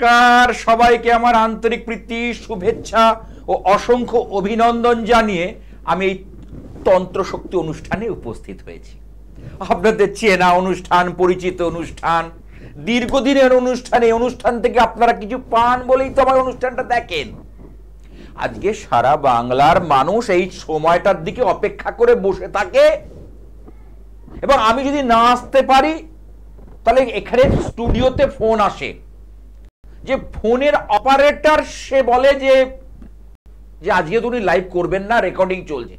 নমস্কার সবাইকে আমার আন্তরিক প্রীতি শুভেচ্ছা ও অসংখ্য অভিনন্দন জানিয়ে আমি এই তন্ত্র শক্তি অনুষ্ঠানে উপস্থিত হয়েছি। আপনাদের চেনা অনুষ্ঠান, পরিচিত অনুষ্ঠান, দীর্ঘদিনের অনুষ্ঠান। এই অনুষ্ঠান থেকে আপনারা কিছু পান বলেই তো আমার অনুষ্ঠানটা দেখেন। আজকে সারা বাংলার মানুষ এই সময়টার দিকে অপেক্ষা করে বসে থাকে এবং আমি যদি না আসতে পারি তাহলে এখানে স্টুডিওতে ফোন আসে, যে ফোনের অপারেটর সে বলে যে আজকে তো উনি লাইভ করবেন না, রেকর্ডিং চলছে,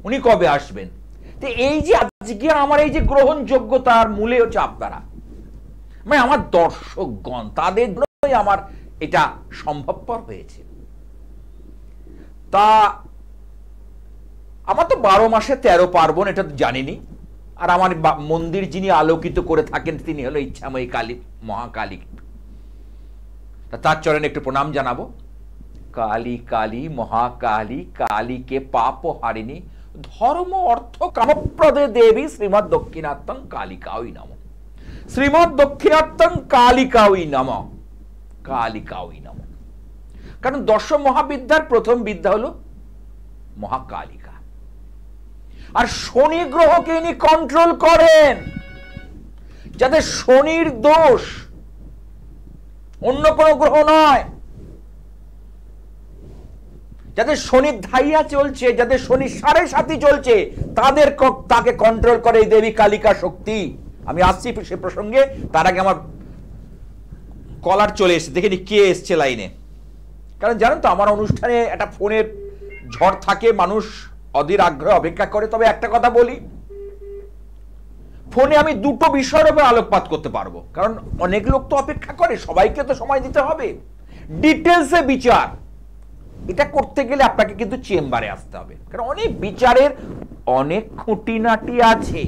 উনি কবে আসবেন। তো এই যে আজকে আমার এই যে গ্রহণযোগ্যতার মূলে হচ্ছে আপনারা, মানে আমার দর্শকগণ, তাদের জন্যই আমার এটা সম্ভবপর হয়েছে। তা আমার তো 12 মাসে 13 পার্বণ, এটা তো জানিনি। আর আমার মন্দির যিনি আলোকিত করে থাকেন তিনি হলো ইচ্ছাময়ী কালী, মহাকালী। তার চরণে একটু প্রণাম জানাবো। কালী কালী মহাকালী, কালীকে পাপ হারিণী, ধর্ম অর্থ কামপ্রদে দেবী, শ্রীমৎ দক্ষিণাত্তং কালিকাই নম। শ্রীমৎ দক্ষিণাত্তং কালিকাই নম, কালিকাই নম। কারণ দশ মহাবিদ্যার প্রথম বিদ্যা হলো মহাকালিকা। আর শনি গ্রহকে ইনি কন্ট্রোল করেন, যাদের শনির দোষ, অন্য কোন গ্রহ নয়। যাদের শনির ধাইয়া চলছে, যাদের শনি 7.5 চলছে, তাকে কন্ট্রোল করে এই দেবী কালিকা শক্তি। আমি আসছি সে প্রসঙ্গে, তার আগে আমার কলার চলে এসেছে, দেখিনি কে এসছে লাইনে। কারণ জানেন তো আমার অনুষ্ঠানে একটা ফোনের ঝড় থাকে, মানুষ অধীর আগ্রহে অপেক্ষা করে। তবে একটা কথা বলি, ফোনে আমি দুটো বিষয়ের উপর আলোকপাত করতে পারবো, কারণ অনেক লোক তো অপেক্ষা করে, সবাইকে তো সময় দিতে হবে। ডিটেলসে বিচার এটা করতে গেলে আপনাকে কিন্তু চেম্বারে আসতে হবে, কারণ অনেক বিচারের অনেক খুঁটিনাটি আছে।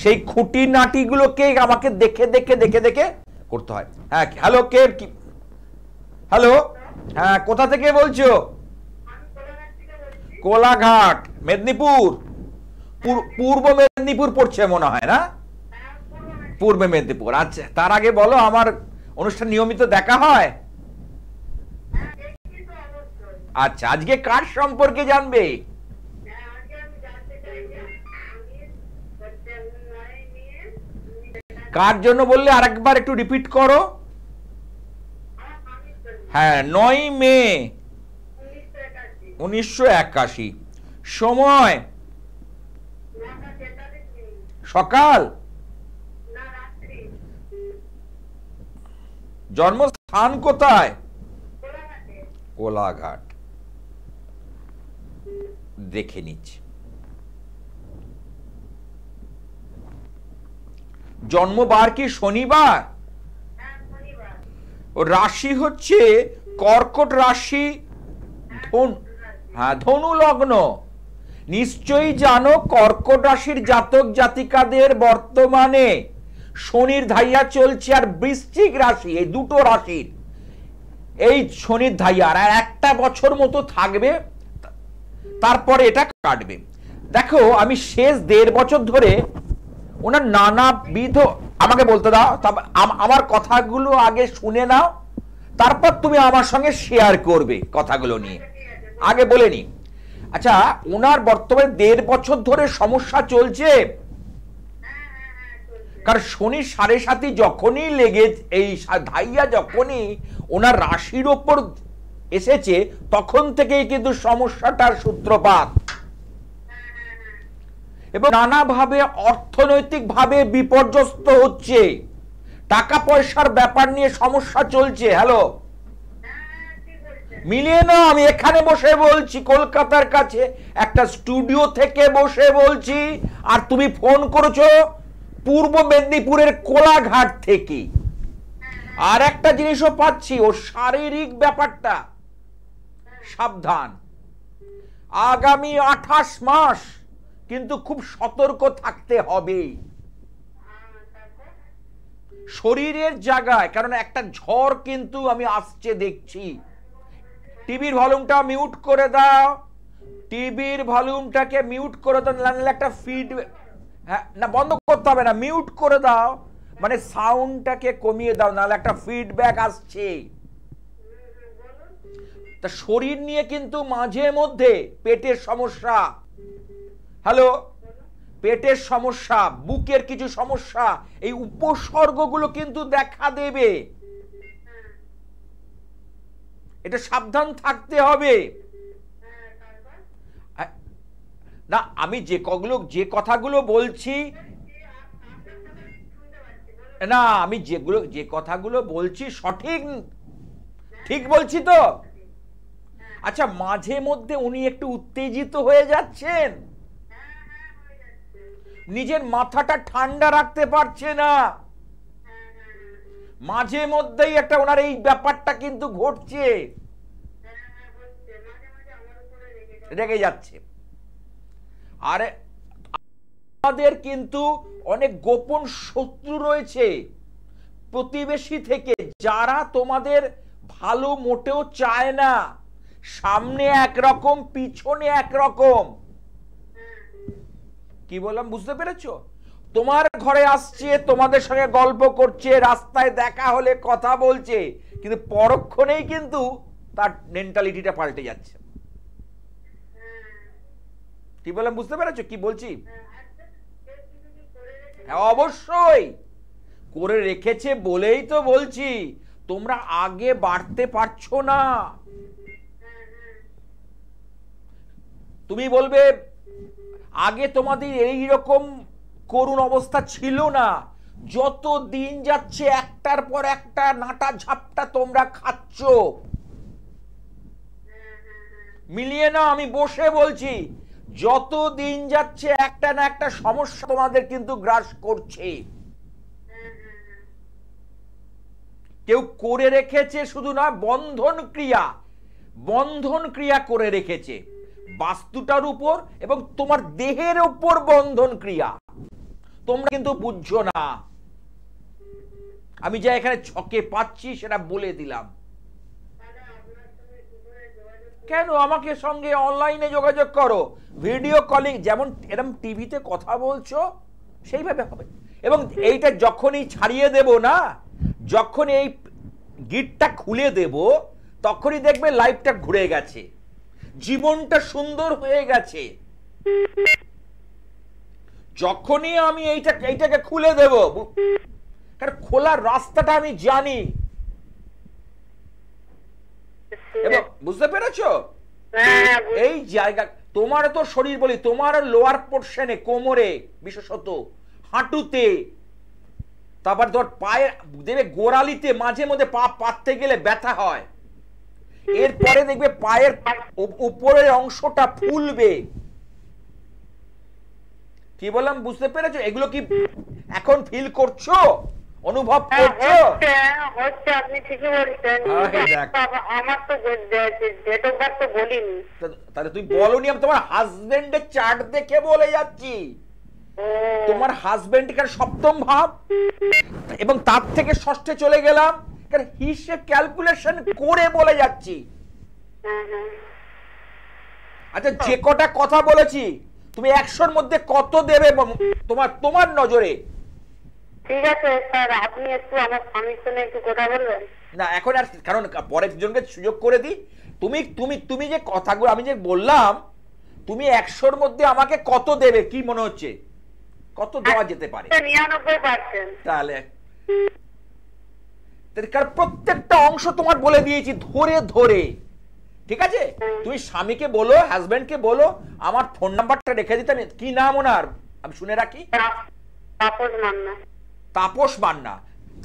সেই খুঁটিনাটিগুলোকে আমাকে দেখে দেখে দেখে দেখে করতে হয়। হ্যাঁ, হ্যালো, কে কি? হ্যালো, হ্যাঁ, কোথা থেকে বলছো? কোলাঘাট, মেদিনীপুর। পূর্ব মেদিনীপুর পড়ছে মনে হয় না? পূর্ব মেদিনীপুর। আচ্ছা, তার আগে বলো, আমার অনুষ্ঠান নিয়মিত দেখা হয়? আচ্ছা, আজকে কার সম্পর্কে জানবে? কার জন্য বললে আরেকবার একটু রিপিট করো। হ্যাঁ, 9 মে 1981। সময় সকাল। জন্মস্থান কোথায়? কোলাঘাট। দেখে নিচ্ছি। জন্মবার কি শনিবার? ও রাশি হচ্ছে কর্কট রাশি, ধনু লগ্ন। নিশ্চয়ই জানো কর্কট রাশির জাতক জাতিকাদের বর্তমানে শনির ধাইয়া চলছে, আর বৃশ্চিক রাশি, এই দুটো রাশির এই শনির ধাইয়া আর একটা বছর মতো থাকবে, তারপরে এটা কাটবে। দেখো, আমি শেষ 1.5 বছর ধরে ওনার নানাবিধ, আমাকে বলতে দাও, আমার কথাগুলো আগে শুনে নাও, তারপর তুমি আমার সঙ্গে শেয়ার করবে কথাগুলো নিয়ে। আগে বলে নি। আচ্ছা, ওনার বর্তমানে 1.5 বছর ধরে সমস্যা চলছে, কারণ শনি 7.5 যখনই লেগে, এই ধাইয়া যখনই ওনার রাশির ওপর এসেছে, তখন থেকেই কিন্তু সমস্যাটার সূত্রপাত। এবং নানাভাবে অর্থনৈতিকভাবে বিপর্যস্ত হচ্ছে, টাকা পয়সার ব্যাপার নিয়ে সমস্যা চলছে। হ্যালো, মিলিয়ে নাও, আমি এখানে বসে বলছি, কলকাতার কাছে একটা স্টুডিও থেকে বসে বলছি, আর তুমি ফোন করেছো পূর্ব মেদিনীপুরের কোলাঘাট থেকে। আর একটা জিনিসও পাচ্ছি, ও শারীরিক ব্যাপারটা সাবধান। আগামী 28 মাস কিন্তু খুব সতর্ক থাকতে হবে শরীরের জায়গায়, কারণ একটা ঝড় কিন্তু আমি আসছে দেখছি। টিভির ভলিউমটা মিউট করে দাও, টিভির ভলিউমটাকে মিউট করে দাও, নাহলে একটা ফিড, হ্যাঁ না, বন্ধ করতে হবে না, মিউট করে দাও। মানে সাউন্ডটাকে কমিয়ে দাও, নাহলে একটা ফিডব্যাক আসছে। তা শরীর নিয়ে কিন্তু মাঝে মধ্যে পেটের সমস্যা, হ্যালো, পেটের সমস্যা, বুকের কিছু সমস্যা, এই উপসর্গগুলো কিন্তু দেখা দেবে। এটা সাবধান থাকতে হবে। না, আমি যে কথাগুলো বলছি, না আমি যে কথাগুলো বলছি সঠিক, ঠিক বলছি তো? আচ্ছা, মাঝে মধ্যে উনি একটু উত্তেজিত হয়ে যাচ্ছেন, নিজের মাথাটা ঠান্ডা রাখতে পারছে না, মাঝে মধ্যেই একটা ওনার এই ব্যাপারটা কিন্তু ঘটছে, রেগে যাচ্ছে। আর আমাদের কিন্তু অনেক গোপন শত্রু রয়েছে প্রতিবেশী থেকে, যারা তোমাদের ভালো মোটেও চায় না, সামনে একরকম পিছনে একরকম। কি বললাম বুঝতে পেরেছো? তোমার ঘরে আসছে, তোমাদের সঙ্গে গল্প করছে, রাস্তায় দেখা হলে কথা বলছে, কিন্তু পরক্ষণেই কিন্তু তার মেন্টালিটিটা পাল্টে যাচ্ছে। কি বললাম বুঝতে পেরেছো কি বলছি? হ্যাঁ, অবশ্যই করে রেখেছে বলেই তো বলছি, তোমরা আগে বাড়তে পারছো না। তুমি বলবে আগে তোমাদের এই রকম করুণ অবস্থা ছিল না, যত দিন যাচ্ছে একটার পর একটা নাটা ঝাপটা তোমরা খাচ্ছ। মিলিয়ে না, আমি বসে বলছি, যত দিন যাচ্ছে একটা না একটা সমস্যা তোমাদের কিন্তু গ্রাস করছে। কেউ করে রেখেছে শুধু না, বন্ধন ক্রিয়া করে রেখেছে বাস্তুটার উপর এবং তোমার দেহের উপর বন্ধন ক্রিয়া, তোমরা কিন্তু বুঝছো না। আমি যা এখানে ছকে পাচ্ছি সেটা বলে দিলাম। কেন, আমাকে সঙ্গে অনলাইনে যোগাযোগ করো, ভিডিও কলিং, যেমন এরকম টিভিতে কথা বলছো সেইভাবে হবে। এবং এইটা যখনই ছাড়িয়ে দেব না, যখন এই গিটটা খুলে দেব, তখনই দেখবে লাইফটা ঘুরে গেছে, জীবনটা সুন্দর হয়ে গেছে। যখনই আমি এইটাকে খুলে দেব, কারণ খোলার রাস্তাটা আমি জানি। এবং বুঝতে পেরেছো? এই জায়গা তোমার তো শরীর বলি, তোমার লোয়ার পোর্শনে, কোমরে, বিশেষত হাঁটুতে, তারপর ধর পায়ে দেবে, গোড়ালিতে মাঝে মধ্যে পা পাততে গেলে ব্যথা হয়, এরপরে দেখবে পায়ের উপরের অংশটা ফুলবে। কি বললাম বুঝতে পেরেছো? এগুলো কি এখন ফিল করছো, অনুভব করছো? হচ্ছে, আপনি ঠিকই বলছেন। আমার তো ডেট অফ বার্থ তো বলিনি। তাহলে তুই বলনি, আমি তোমার হাজবেন্ডের চার্ট দেখে বলে যাচ্ছি। তোমার হাজবেন্ড কার সপ্তম ভাব, এবং তার থেকে ষষ্ঠে চলে গেলাম, কারণ হিসেব ক্যালকুলেশন করে বলে যাচ্ছি। আচ্ছা, যে কটা কথা বলেছি তুমি 100-র মধ্যে কত দেবে তোমার নজরে? ঠিক আছে স্যার, আপনি একটু আমার স্বামীর সঙ্গে একটু কথা বলবেন না এখন আর, কারণ পরের জনকে সুযোগ করে দিই। তুমি তুমি তুমি যে কথাগুলো আমি যে বললাম, তুমি 100-র মধ্যে আমাকে কত দেবে, কি মনে হচ্ছে কত দেওয়া যেতে পারে? 99%। তাহলে কারণ প্রত্যেকটা অংশ তোমার বলে দিয়েছি ধরে ধরে, ঠিক আছে? তুমি স্বামীকে বলো, হাজবেন্ডকে বলো, আমার ফোন নাম্বারটা রেখে দিতে। কি নাম ওনার, আমি শুনে রাখি। তাপস মান্না। তাপস মান্না।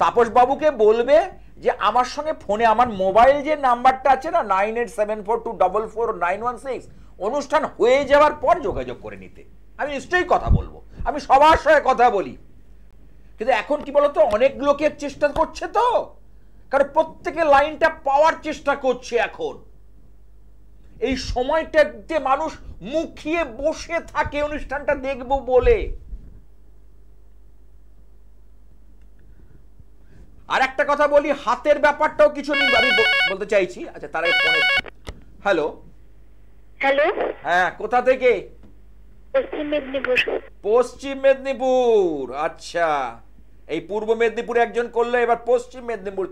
তাপস বাবুকে বলবে যে আমার সঙ্গে ফোনে, আমার মোবাইল যে নাম্বারটা আছে না, 9874244916, অনুষ্ঠান হয়ে যাওয়ার পর যোগাযোগ করে নিতে। আমি নিশ্চয়ই কথা বলবো, আমি সবার সঙ্গে কথা বলি। কিন্তু এখন কি বলতো, অনেক লোকের চেষ্টা করছে তো, কারণ প্রত্যেকে লাইনটা পাওয়ার চেষ্টা করছে এখন। এই সময়টাতে মানুষ মুখিয়ে বসে থাকে অনুষ্ঠানটা দেখবো বলে। আর একটা কথা বলি, হাতের ব্যাপারটাও কিছু আমি বলতে চাইছি। আচ্ছা, তার আগে ফোনে। হ্যালো হ্যালো, হ্যাঁ, কোথা থেকে? পশ্চিম মেদিনীপুর। পশ্চিম মেদিনীপুর, আচ্ছা। এই পূর্ব মেদিনীপুরে একজন করলো, এবার পশ্চিম মেদিনীপুর।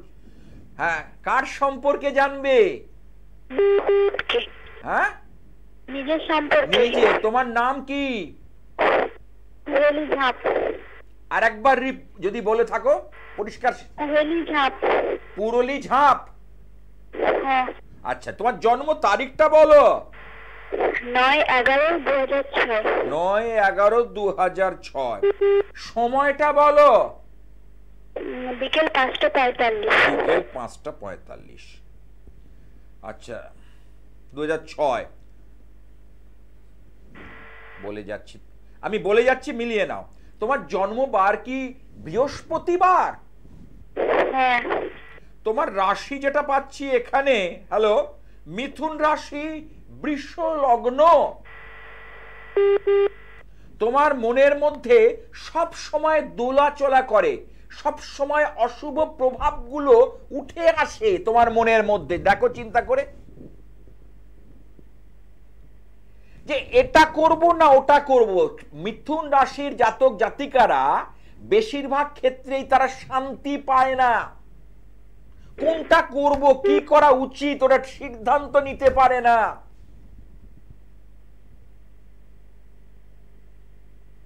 হ্যাঁ, কার সম্পর্কে জানবে? হ্যাঁ, নিজের সম্পর্কে। নিজে। তোমার নাম কি? পুরলি ঝাপ। আর একবার যদি বলে থাকো পরিষ্কার। পুরলি ঝাপ। পুরলি ঝাপ। হ্যাঁ। আচ্ছা, তোমার জন্ম তারিখটা বলো। 9/11/2006। 9/11/2006। সময়টা বলো। বিকেল 5:45। বিকেল 5:45। আচ্ছা, 2006 আমি বলে যাচ্ছি, মিলিয়ে নাও। তোমার জন্মবার কি বৃহস্পতিবার? হ্যাঁ। তোমার রাশি যেটা পাচ্ছি এখানে, হ্যালো, মিথুন রাশি, বৃষ লগ্ন। তোমার মনের মধ্যে সব সময় দোলাচলা করে, সব সময় অশুভ প্রভাবগুলো উঠে আসে তোমার মনের মধ্যে। দেখো চিন্তা করে, যে এটা করব না ওটা করব। মিথুন রাশির জাতক জাতিকারা বেশিরভাগ ক্ষেত্রেই তারা শান্তি পায় না। কোনটা করব, কি করা উচিত, ওটা সিদ্ধান্ত নিতে পারে না।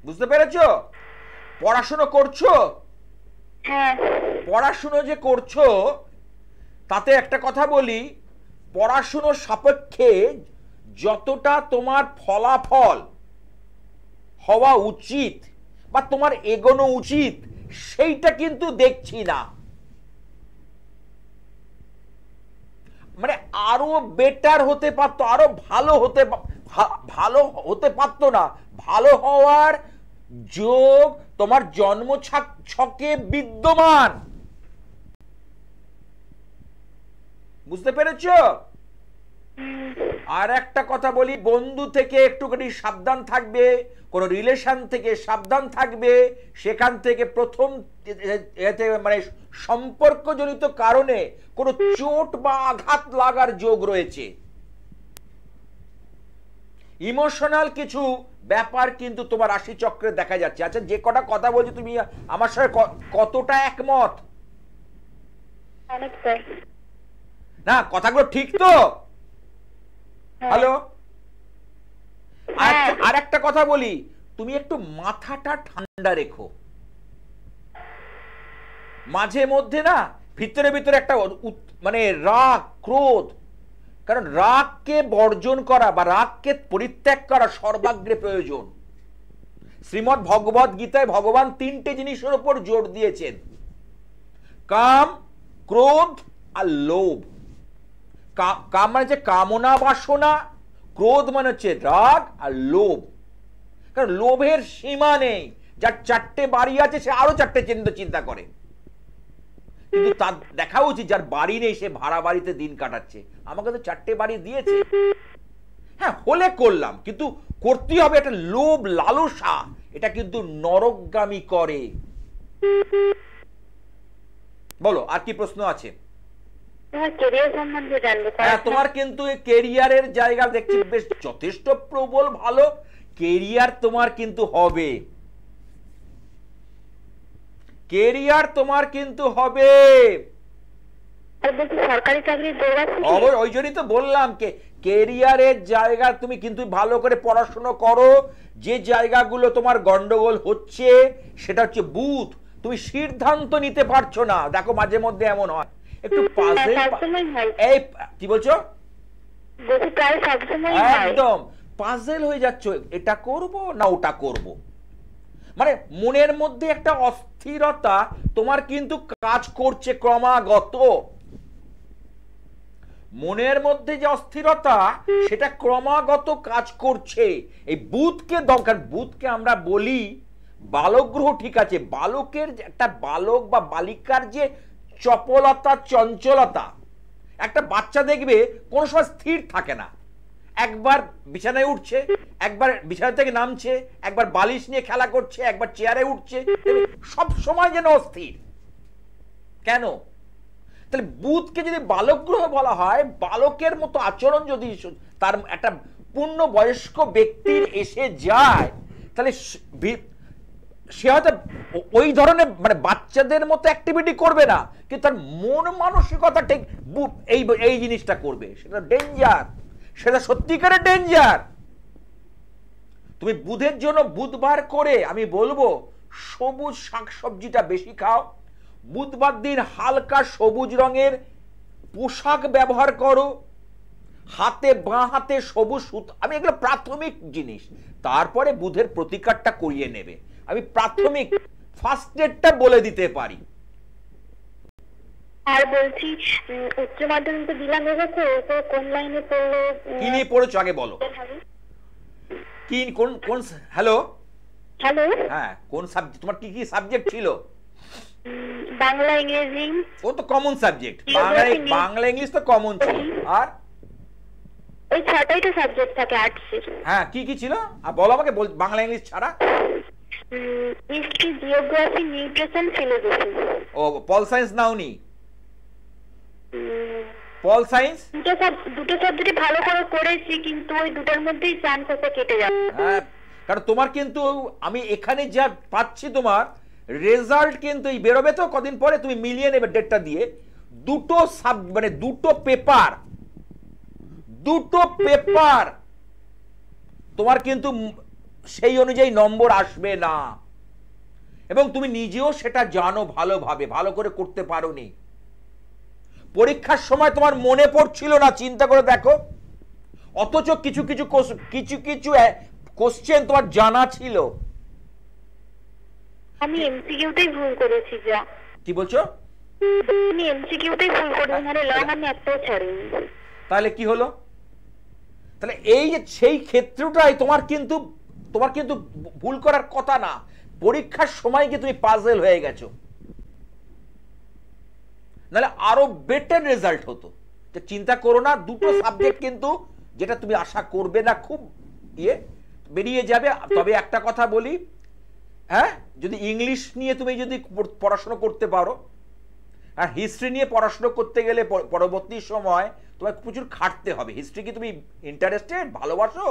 বুঝতে পেরেছো? পড়াশোনা করছো? হ্যাঁ। পড়াশোনা যে করছো, তাতে একটা কথা বলি, পড়াশোনার সাপেক্ষে যতটা তোমার ফলাফল হওয়া উচিত বা তোমার এগোনো উচিত, সেইটা কিন্তু দেখছি না। মানে আরো বেটার হতে পারতো, আরো ভালো হতে পারতো না। ভালো হওয়ার যোগ তোমার জন্ম ছকে বিদ্যমান। বুঝতে পেরেছো? আর একটা কথা বলি, বন্ধু থেকে একটুখানি সাবধান থাকবে, কোন রিলেশন থেকে সাবধান থাকবে। সেখান থেকে প্রথম মানে সম্পর্কজনিত কারণে কোনো চোট বা আঘাত লাগার যোগ রয়েছে। ইমোশনাল কিছু ব্যাপার কিন্তু তোমার রাশি চক্রে দেখা যাচ্ছে। আচ্ছা, যে কটা কথা বলছি তুমি আমার সাথে কতটা একমত? না, কথাগুলো ঠিক তো? হ্যালো, আর একটা কথা বলি, তুমি একটু মাথাটা ঠান্ডা রেখো। মাঝে মধ্যে না ভিতরে ভিতরে একটা মানে রাগ, ক্রোধ, কারণ রাগকে বর্জন করা বা রাগকে পরিত্যাগ করা সর্বাগ্রে প্রয়োজন। শ্রীমদ্ ভগবদ গীতায় ভগবান 3টে জিনিসের উপর জোর দিয়েছেন: কাম, ক্রোধ আর লোভ। কাম মানে হচ্ছে কামনা বাসনা, ক্রোধ মানে হচ্ছে রাগ, আর লোভ। কারণ লোভের সীমা নেই। যার 4টে বাড়ি আছে সে আরো 4টে চিন্তা করে, কিন্তু তার দেখা উচিত যার বাড়ি নেই সে ভাড়া বাড়িতে দিন কাটাচ্ছে। আমাকে তো 4টে বাড়ি দিয়েছে, হ্যাঁ হলে করলাম, কিন্তু করতেই হবে। একটা লোভ লালসা, এটা কিন্তু নরকগামী করে। বলো, আর কি প্রশ্ন আছে? তোমার কিন্তু কেরিয়ারের জায়গা দেখছি বেশ যথেষ্ট প্রবল, ভালো কেরিয়ার তোমার কিন্তু হবে। কেরিয়ার তোমার কিন্তু হবে। সরকারি চাকরির ওই জন্যই তো বললাম, কেরিয়ারের জায়গা তুমি কিন্তু ভালো করে পড়াশোনা করো। যে জায়গাগুলো তোমার গন্ডগোল হচ্ছে সেটা হচ্ছে বুধ। তুমি সিদ্ধান্ত নিতে পারছো না। দেখো মাঝে মধ্যে এমন হয়, একটু পাজেল। এই কি বলছো? একদম পাজেল হয়ে যাচ্ছ, এটা করব না ওটা করব। মানে মনের মধ্যে একটা অস্থিরতা তোমার কিন্তু কাজ করছে ক্রমাগত। মনের মধ্যে যে অস্থিরতা সেটা ক্রমাগত কাজ করছে। এই বুধকে দরকার। বুধকে আমরা বলি বালক গ্রহ, ঠিক আছে। বালকের একটা বালক বা বালিকার যে চপলতা, চঞ্চলতা, একটা বাচ্চা দেখবে কোনো সময় স্থির থাকে না। একবার বিছানায় উঠছে, একবার বিছানা থেকে নামছে, একবার বালিশ নিয়ে খেলা করছে, একবার চেয়ারে উঠছে, সব সময় যেন অস্থির। কেন? তাহলে বুধকে যদি বালক গ্রহ বলা হয়, বালকের মতো আচরণ যদি তার একটা পূর্ণ বয়স্ক ব্যক্তির এসে যায়, তাহলে সে হয়তো ওই ধরনের মানে বাচ্চাদের মতো অ্যাক্টিভিটি করবে না, কিন্তু তার মন মানসিকতা ঠিক এই এই জিনিসটা করবে, সেটা ডেঞ্জার, সেটা সত্যিকারের ডেঞ্জার। তুমি বুধের জন্য বুধবার করে আমি বলবো সবুজ শাকসবজিটা বেশি খাও। বুধবার দিন হালকা সবুজ রঙের পোশাক ব্যবহার করো, হাতে বাঁ হাতে সবুজ সুতো, আমি এগুলো প্রাথমিক জিনিস, তারপরে বুধের প্রতিকারটা করিয়ে নেবে। আমি প্রাথমিক ফার্স্ট এডটা বলে দিতে পারি। আর বলছি উচ্চ মাধ্যমিক তো দিলাম, এবার তো কোন লাইনে পড়লে কি নিয়ে পড়েছো আগে বলো, কি কোন কোন হ্যালো হ্যালো হ্যাঁ কোন সাবজেক্ট তোমার, কি কি সাবজেক্ট ছিল? বাংলা ইংরেজি। ও তো কমন সাবজেক্ট, বাংলা ইংলিশ তো কমন ছিল, আর ওই ছটাই তো সাবজেক্ট থাকে আর্টসের। হ্যাঁ কি কি ছিল আর বলো আমাকে, বাংলা ইংলিশ ছাড়া। History, geography, nutrition, philosophy. ও পল সায়েন্স নাওনি? পল সায়েন্স দুটো সাবজেক্ট ভালো করে করেছি, কিন্তু ওই দুটোর মধ্যেই চান্স আছে কেটে যাবে। হ্যাঁ, কারণ তোমার কিন্তু আমি এখানে যা পাচ্ছি তোমার রেজাল্ট কিন্তু এই বেরোবে তো কদিন পরে, তুমি মিলিয়ে নেবে ডেটটা দিয়ে। দুটো মানে দুটো পেপার তোমার কিন্তু সেই অনুযায়ী নম্বর আসবে না, এবং তুমি নিজেও সেটা জানো ভালোভাবে, ভালো করে করতে পারোনি। পরীক্ষার সময় তোমার মনে পড়ছিল না, চিন্তা করে দেখো, অথচ কিছু কিছু কোশ্চেন তোমার জানা ছিল। আমি এমসিকিউতেই ভুল করেছি। যা কি বলছো? আমি এমসিকিউতেই ভুল করেছি, মানে লং আমি একটাও ছাড়িনি। তাহলে কি হলো? তাহলে এই যে সেই ক্ষেত্রটাই তোমার কিন্তু ভুল করার কথা না, পরীক্ষার সময় কি তুমি পাজল হয়ে গেছো, নাহলে আরো বেটার রেজাল্ট হতো। চিন্তা করো না, দুটো সাবজেক্ট কিন্তু যেটা তুমি আশা করবে না খুব বেরিয়ে যাবে। তবে একটা কথা বলি, হ্যাঁ, যদি ইংলিশ নিয়ে তুমি যদি পড়াশোনা করতে পারো, আর হিস্ট্রি নিয়ে পড়াশোনা করতে গেলে পরবর্তী সময় তোমাকে প্রচুর খাটতে হবে। হিস্ট্রি কি তুমি ইন্টারেস্টেড, ভালোবাসো?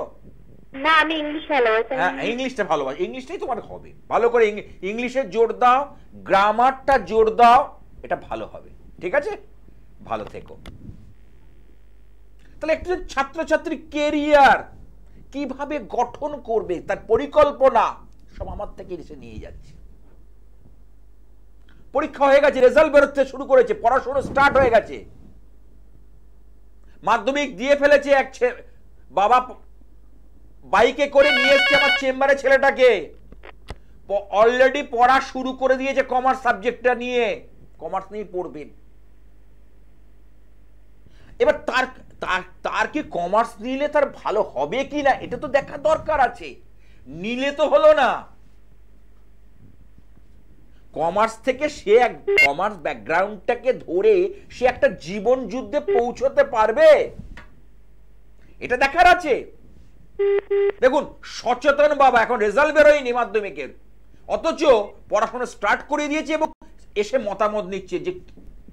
না, আমি ইংলিশ ভালোবাসি। হ্যাঁ, ইংলিশটা ভালোবাসো, ইংলিশটাই তোমার হবে। ভালো করে ইংলিশে জোর দাও, গ্রামারটা জোর দাও, এটা ভালো হবে। ঠিক আছে, ভালো থেকো। তাহলে একটা ছাত্রছাত্রী কেরিয়ার কিভাবে গঠন করবে তার পরিকল্পনা সব আমার থেকে এসে নিয়ে যাচ্ছে। পরীক্ষা হয়ে গেছে, রেজাল্ট বেরোতে শুরু করেছে, পড়াশোনা স্টার্ট হয়ে গেছে, মাধ্যমিক দিয়ে ফেলেছে। এক বাবা বাইকে করে নিয়ে এসছে আমার চেম্বারে ছেলেটাকে, অলরেডি পড়া শুরু করে দিয়েছে কমার্স সাবজেক্টটা নিয়ে, কমার্স নিয়ে পড়বেন। এবার তার কি কমার্স নিলে তার ভালো হবে কি না এটা তো দেখা দরকার আছে। নিলে তো হলো না, কমার্স থেকে সে কমার্স ব্যাকগ্রাউন্ডটাকে ধরে সে একটা জীবন যুদ্ধে পৌঁছতে পারবে, এটা দেখার আছে। দেখুন, সচেতন বাবা এখন রেজাল্ট বেরোয়নি মাধ্যমিকের, অথচ পড়াশোনা স্টার্ট করে দিয়েছে এবং এসে মতামত নিচ্ছে যে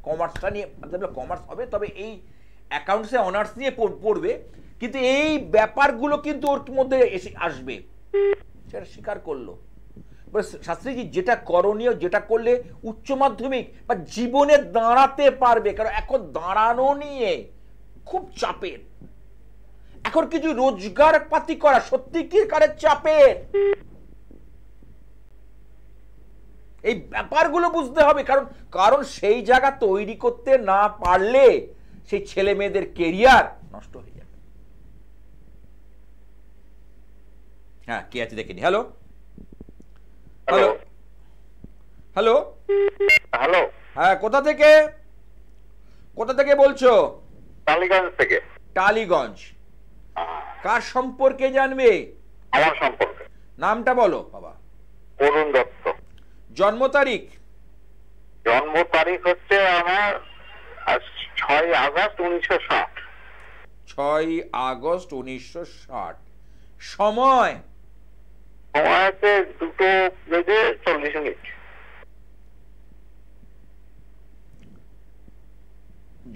কমার্সটা নিয়ে কমার্স হবে, তবে এই অ্যাকাউন্টসে অনার্স নিয়ে পড়বে, কিন্তু এই ব্যাপারগুলো কিন্তু ওর মধ্যে এসে আসবে, সেটা স্বীকার করলো। শাস্ত্রীজি যেটা করণীয়, যেটা করলে উচ্চ মাধ্যমিক বা জীবনে দাঁড়াতে পারবে, কারণ এখন দাঁড়ানো নিয়ে খুব চাপের, এখন কিছু রোজগার পাতি করা সত্যিকারের চাপের। এই ব্যাপারগুলো বুঝতে হবে, কারণ সেই জায়গা তৈরি করতে না পারলে সেই ছেলে মেয়েদের কেরিয়ার নষ্ট হয়ে যাবে। হ্যাঁ, কে আছে দেখেনি। হ্যালো হ্যালো হ্যালো হ্যালো, হ্যাঁ, কোথা থেকে বলছো? টালিগঞ্জ থেকে। টালিগঞ্জ, কার সম্পর্কে জানবে? আমার সম্পর্কে। নামটা বলো বাবা। অরুণ দত্ত। জন্ম তারিখ? জন্ম তারিখ হচ্ছে আমার 6 আগস্ট 1960। 6 আগস্ট 1960। সময়? সময় হচ্ছে 2:40।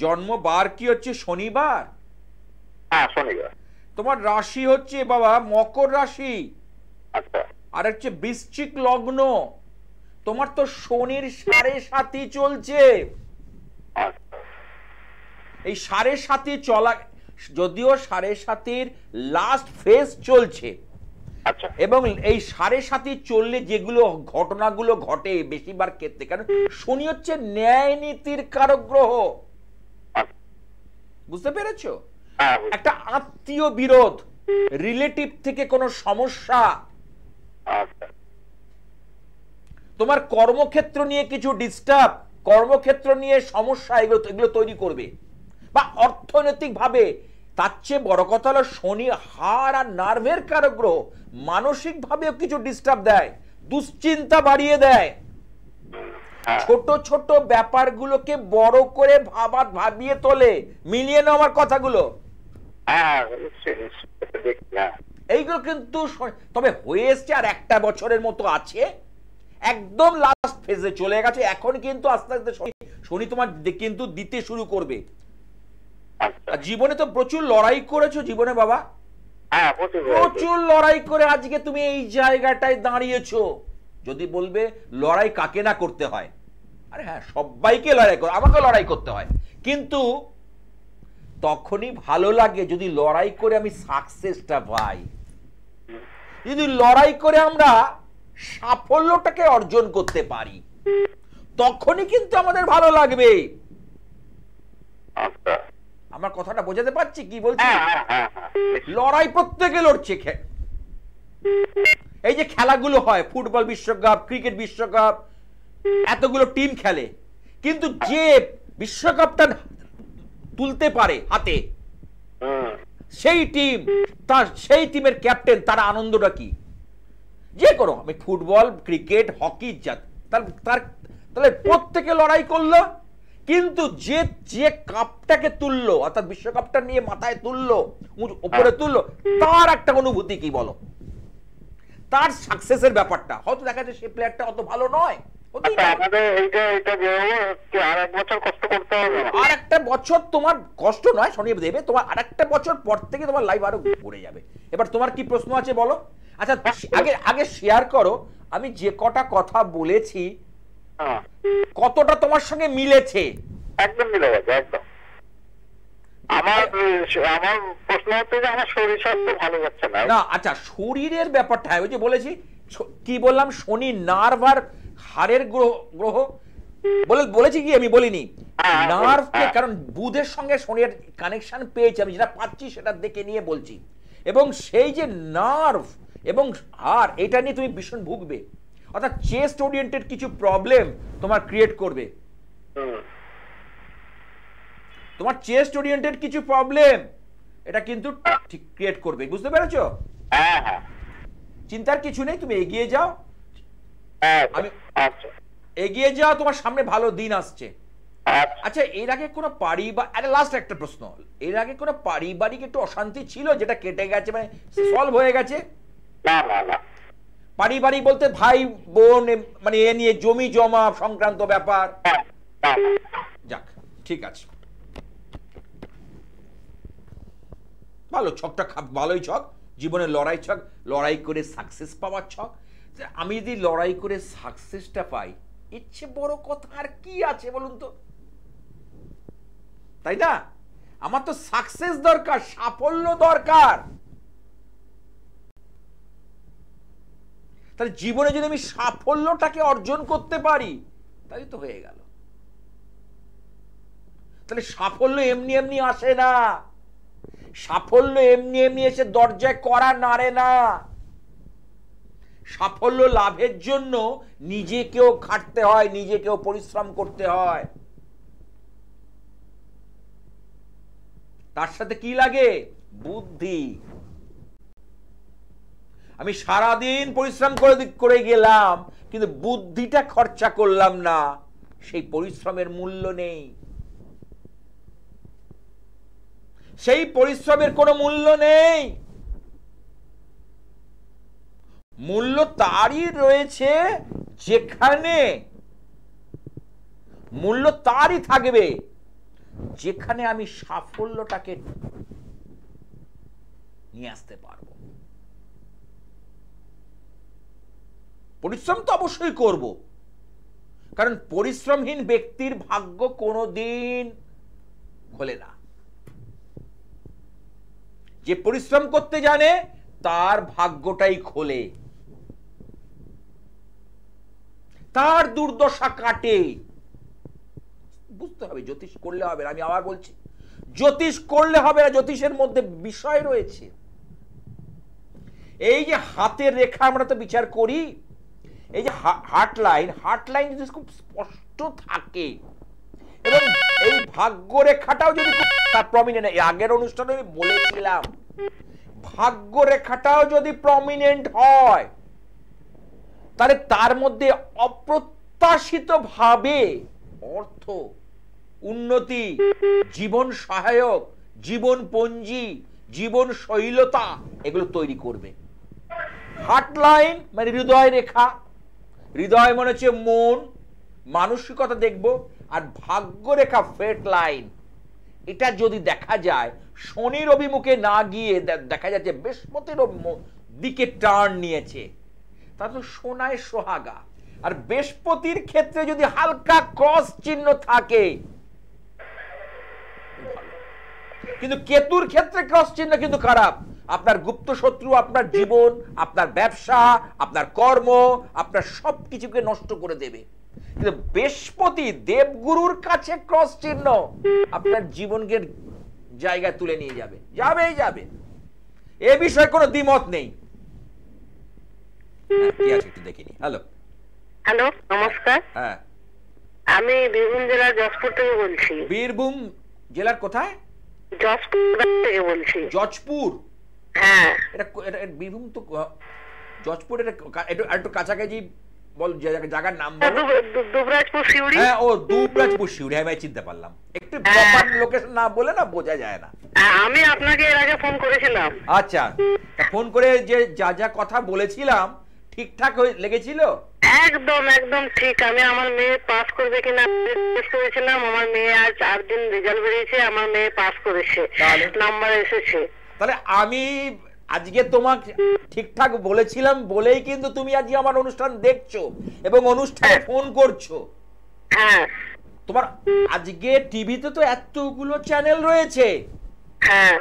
জন্ম বার কি হচ্ছে? শনিবার? হ্যাঁ, শনিবার। তোমার রাশি হচ্ছে বাবা মকর রাশি। আচ্ছা। আর হচ্ছে বৃশ্চিক লগ্ন, তোমার তো শনির 7.5 চলছে। আচ্ছা এই 7.5 চলা, যদিও 7.5 লাস্ট ফেজ চলছে, আচ্ছা এবং এই 7.5 চললে যেগুলো ঘটনাগুলো ঘটে বেশিরভাগ ক্ষেত্রে, কারণ শনি হচ্ছে ন্যায় নীতির কারক গ্রহ, আচ্ছা। বুঝতে পেরেছো? হ্যাঁ, একটা আত্মীয় বিরোধ, রিলেটিভ থেকে কোনো সমস্যা, আচ্ছা তোমার কর্মক্ষেত্র নিয়ে কিছু ডিস্টার্ব, কর্মক্ষেত্র নিয়ে সমস্যা, এগুলো তৈরি করবে, বা অর্থনৈতিক ভাবে। তার চেয়ে বড় কথা হলো শনি হাড় আর নার্ভের কারক গ্রহ, মানসিক ভাবেও কিছু ডিস্টার্ব দেয়, দুশ্চিন্তা বাড়িয়ে দেয়, ছোট ছোট ব্যাপারগুলোকে বড় করে ভাবিয়ে তোলে। মিলিয়ে নাও আমার কথাগুলো। হ্যাঁ নিশ্চয়ই নিশ্চয়ই দেখি। হ্যাঁ এইগুলো কিন্তু তবে হয়ে এসছে, আর 1 বছরের মতো আছে, একদম লাস্ট ফেজে চলে গেছে। এখন কিন্তু আস্তে আস্তে শনি তোমার কিন্তু দিতে শুরু করবে। আচ্ছা জীবনে তো প্রচুর লড়াই করেছো জীবনে বাবা, হ্যাঁ প্রচুর লড়াই করে আজকে তুমি এই জায়গাটায় দাঁড়িয়েছো। যদি বলবে লড়াই কাকে না করতে হয়, আরে হ্যাঁ সবাইকে লড়াই করে, আমাকে লড়াই করতে হয়, কিন্তু তখনই ভালো লাগে যদি লড়াই করে আমি সাকসেসটা পাই, যদি লড়াই করে আমরা সাফল্যটাকে অর্জন করতে পারি, তখনই কিন্তু আমাদের ভালো লাগবে। আচ্ছা আমার কথাটা বোঝাতে পারছি কি বলছি? হ্যাঁ লড়াই প্রত্যেকে লড়ছে। এই যে খেলাগুলো হয়, ফুটবল বিশ্বকাপ, ক্রিকেট বিশ্বকাপ, এতগুলো টিম খেলে, কিন্তু যে বিশ্বকাপটা তুলতে পারে হাতে, সেই টিম, তার সেই টিমের ক্যাপ্টেন, তার আনন্দটা কি? যে কোনো, আমি ফুটবল, ক্রিকেট, হকি, তাহলে প্রত্যেকে লড়াই করলো, কিন্তু যে যে কাপটাকে তুললো, অর্থাৎ বিশ্বকাপটা নিয়ে মাথায় তুললো, উপরে তুললো, তার একটা অনুভূতি কি বলো? তার সাকসেসের ব্যাপারটা হয়তো দেখা যায় সে প্লেয়ারটা অত ভালো নয়, আর একটা বছর তোমার কষ্ট নয়, শনি দেবে তোমার, আর একটা বছর পর থেকে তোমার লাইফ আরো পড়ে যাবে। এবার তোমার কি প্রশ্ন আছে বলো? আচ্ছা আগে শেয়ার করো, আমি যে কটা কথা বলেছি কতটা তোমার সঙ্গে মিলেছে? একদম মিলে গেছে, একদম। আমার প্রশ্ন হচ্ছে যে আমার শরীর স্বাস্থ্য ভালো যাচ্ছে না। না আচ্ছা, শরীরের ব্যাপারটা ওই যে বলেছি, কি বললাম, শনি নার্ভ আর হাড়ের গ্রহ বলেছি কি? আমি বলিনি নার্ভকে, কারণ বুধের সঙ্গে শনির কানেকশন পেয়েছি, আমি যেটা পাচ্ছি সেটা দেখে নিয়ে বলছি। এবং সেই যে নার্ভ এবং হাড়, এটা নিয়ে তুমি ভীষণ ভুগবে, অর্থাৎ চেস্ট ওরিয়েন্টেড কিছু প্রবলেম তোমার ক্রিয়েট করবে, তোমার চেস্ট ওরিয়েন্টেড কিছু প্রবলেম এটা কিন্তু ঠিক ক্রিয়েট করবে, বুঝতে পেরেছো? চিন্তার কিছু নেই, তুমি এগিয়ে যাও, আমি এগিয়ে যাও, তোমার সামনে ভালো দিন আসছে। আচ্ছা, এর আগে কোনো লাস্ট একটা প্রশ্ন, এর আগে কোনো পারিবারিক একটু অশান্তি ছিল যেটা কেটে গেছে, মানে সলভ হয়ে গেছে? পারিবারিক বলতে ভাই বোন, মানে এ নিয়ে জমি জমা সংক্রান্ত ব্যাপার? যাক, ঠিক আছে, ভালো ছকটা, ভালোই ছক, জীবনে লড়াই ছক, লড়াই করে সাকসেস পাওয়ার ছক। আমি যদি লড়াই করে সাকসেসটা পাই, ইচ্ছে বড় কথা আর কি আছে বলুন তো, তাই না? আমার তো সাকসেস দরকার, সাফল্য দরকার। তাহলে জীবনে যদি আমি সাফল্যটাকে অর্জন করতে পারি, তাই তো হয়ে গেল। তাহলে সাফল্য এমনি এমনি আসে না, সাফল্য এমনি এমনি এসে দরজায় কড়া নাড়ে না। সাফল্য লাভের জন্য নিজেকেও খাটতে হয়, নিজেকেও পরিশ্রম করতে হয়। তার সাথে কি লাগে? বুদ্ধি। আমি সারাদিন পরিশ্রম করে গেলাম, কিন্তু বুদ্ধিটা খরচা করলাম না, সেই পরিশ্রমের মূল্য নেই, সেই পরিশ্রমের কোনো মূল্য নেই। মূল্য তারই রয়েছে যেখানে, মূল্য তারই থাকবে যেখানে আমি সাফল্যটাকে নিয়ে আসতে পারবো। পরিশ্রম তো অবশ্যই করব, কারণ পরিশ্রমহীন ব্যক্তির ভাগ্য কোনোদিন খোলে না। যে পরিশ্রম করতে জানে তার ভাগ্যটাই খোলে, তার দুর্দশা কাটে। বুঝতে হবে, জ্যোতিষ করলে হবে না। আমি আবার বলছি, জ্যোতিষ করলে হবে না, জ্যোতিষের মধ্যে বিষয় রয়েছে। এই যে হাতের রেখা আমরা তো বিচার করি, এই যে হার্ট লাইন যদি খুব স্পষ্ট থাকে এবং এই ভাগ্য রেখাটাও যদি তার প্রমিনেন্ট, আগের অনুষ্ঠানে আমি বলেছিলাম, ভাগ্য রেখাটাও যদি প্রমিনেন্ট হয় তাহলে তার মধ্যে অপ্রত্যাশিত ভাবে অর্থ, উন্নতি, জীবন সহায়ক, জীবন পঞ্জি, জীবন শৈলতা এগুলো তৈরি করবে। হার্ট লাইন মানে হৃদয় রেখা, হৃদয় মনে হচ্ছে মন, মানসিকতা দেখব। আর ভাগ্য রেখা ফেট লাইন, এটা যদি দেখা যায় শনির অভিমুখে না গিয়ে দেখা যাচ্ছে বৃহস্পতির দিকে টার্ন নিয়েছে, তাহলে সোনায় সোহাগা। আর বৃহস্পতির ক্ষেত্রে যদি হালকা ক্রস চিহ্ন থাকে, কিন্তু কেতুর ক্ষেত্রে ক্রস চিহ্ন কিন্তু খারাপ। আপনার গুপ্ত শত্রু আপনার জীবন, আপনার ব্যবসা, আপনার কর্ম, আপনার সবকিছুকে নষ্ট করে দেবে। কিন্তু বৃহস্পতি দেবগুরুর কাছে ক্রস চিহ্ন আপনার জীবনকে জায়গায় তুলে নিয়ে যাবে, যাবে। এ বিষয়ে কোনো দ্বিমত নেই। কি আছে একটু দেখিনি। হ্যালো, নমস্কার। হ্যাঁ, আমি বীরভূম জেলার যশপুর থেকে বলছি। বীরভূম জেলার কোথায়? যশপুর থেকে বলছি। যশপুর? হ্যাঁ, এটা বীরভূম তো যশপুর, এটা একটু কাছাকাছি বল, জায়গার নাম বলো। দুবরাজপুর শিউড়ি। হ্যাঁ, ও দুবরাজপুর শিউড়ি, আমি চিনতে পারলাম। একটু প্রপার লোকেশন না বলে না বোঝা যায় না। আমি আপনাকে এর আগে ফোন করেছিলাম। আচ্ছা, ফোন করে যে যা কথা বলেছিলাম ঠিকঠাক লেগেছিল? একদম ঠিক। আমি আমার মেয়ে পাস করবে কিনা জিজ্ঞেস করেছিলাম। আমার মেয়ে আজ 4 দিন রেজাল্ট বেরিয়েছে, আমার মেয়ে পাস করেছে, নাম্বার এসেছে। তাহলে আমি আজকে তোমাকে ঠিকঠাক বলেছিলাম বলেই কিন্তু তুমি আজকে আমার অনুষ্ঠান দেখছো এবং অনুষ্ঠানে ফোন করছো। হ্যাঁ, তোমার আজকে টিভিতে তো এতগুলো চ্যানেল রয়েছে। হ্যাঁ,